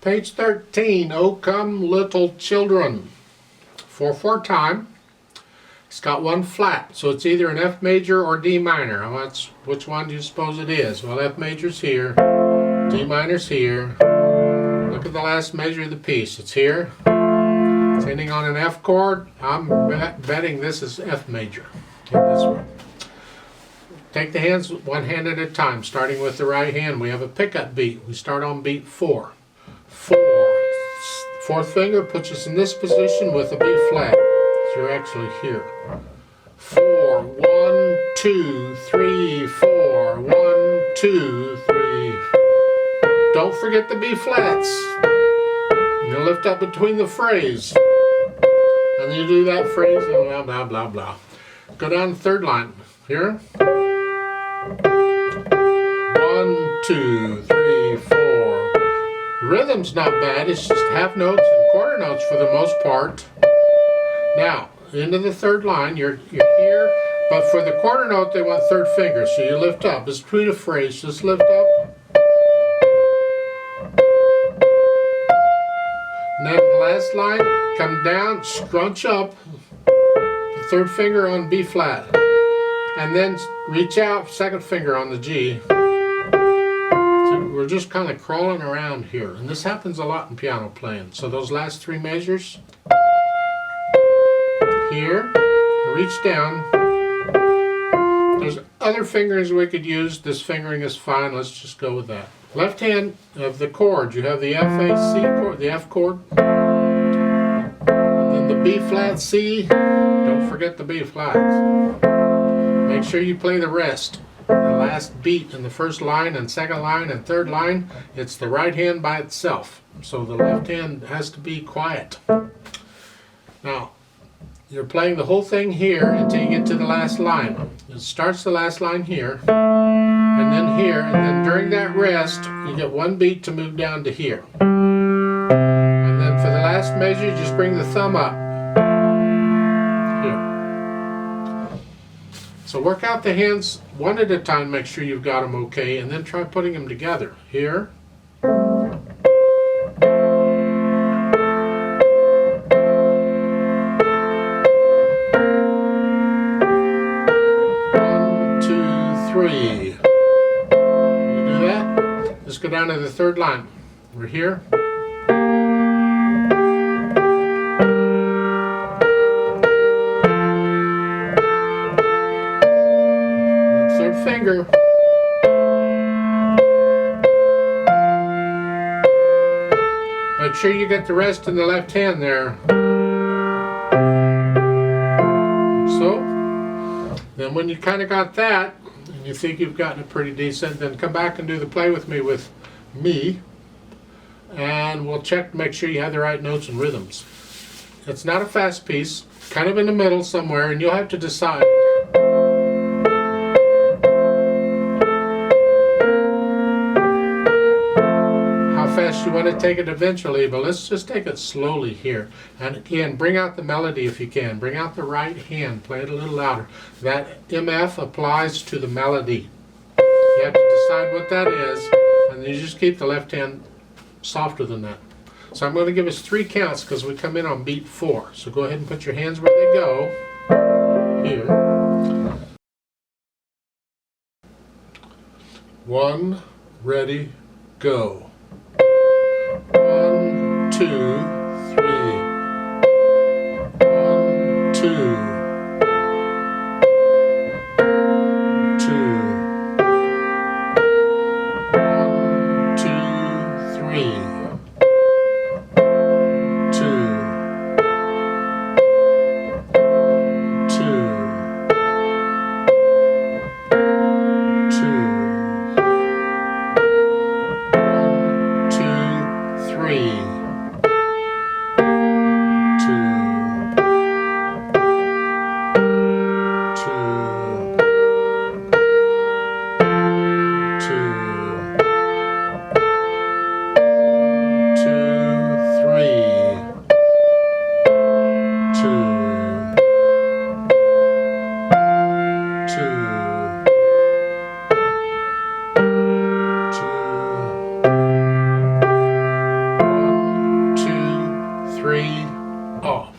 Page 13, O Come Little Children. 4/4 time. It's got one flat, so it's either an F major or D minor. Which one do you suppose it is? Well, F major's here, D minor's here. Look at the last measure of the piece. It's here. It's ending on an F chord. I'm betting this is F major in this one. Take the hands one hand at a time, starting with the right hand. We have a pickup beat. We start on beat 4. 4. Fourth finger puts us in this position with a B flat. So you're actually here. 4. 1, 2, 3, 4. 1, 2, 3. Don't forget the B flats. You lift up between the phrase. And then you do that phrase and blah, blah, blah, blah. Go down the third line. Here. 1, 2, 3, 4. Rhythm's not bad. It's just half notes and quarter notes for the most part. Now, into the third line, you're here, but for the quarter note, they want third finger, so you lift up. It's between a phrase, just lift up. And then the last line, come down, scrunch up, the third finger on B flat. And then reach out, second finger on the G. So we're just kind of crawling around here. And this happens a lot in piano playing. So those last three measures, here, reach down. There's other fingers we could use. This fingering is fine. Let's just go with that. Left hand of the chord, you have the F, A, C chord, the F chord. And then the B flat C. Don't forget the B flats. Make sure you play the rest. The last beat in the first line and second line and third line, it's the right hand by itself. So the left hand has to be quiet. Now, you're playing the whole thing here until you get to the last line. It starts the last line here, and then here, and then during that rest, you get one beat to move down to here. And then for the last measure, just bring the thumb up. Here. So work out the hands one at a time, make sure you've got them okay, and then try putting them together. Here. 3. You do that? Let's go down to the third line. We're here. Third finger. Make sure you get the rest in the left hand there. So, then when you kind of got that, and you think you've gotten it pretty decent, then come back and do the play with me, and we'll check to make sure you have the right notes and rhythms. It's not a fast piece, kind of in the middle somewhere, and you'll have to decide. How fast you want to take it eventually, but let's just take it slowly here. And again, bring out the melody if you can. Bring out the right hand, play it a little louder. That MF applies to the melody. You have to decide what that is, and then you just keep the left hand softer than that. So I'm going to give us 3 counts because we come in on beat 4. So go ahead and put your hands where they go. Here. 1, ready, go. 1, 2, 3. 1, 2. 2. 1, 2, 3. 2. 2. 2. 3. 2. 3, off.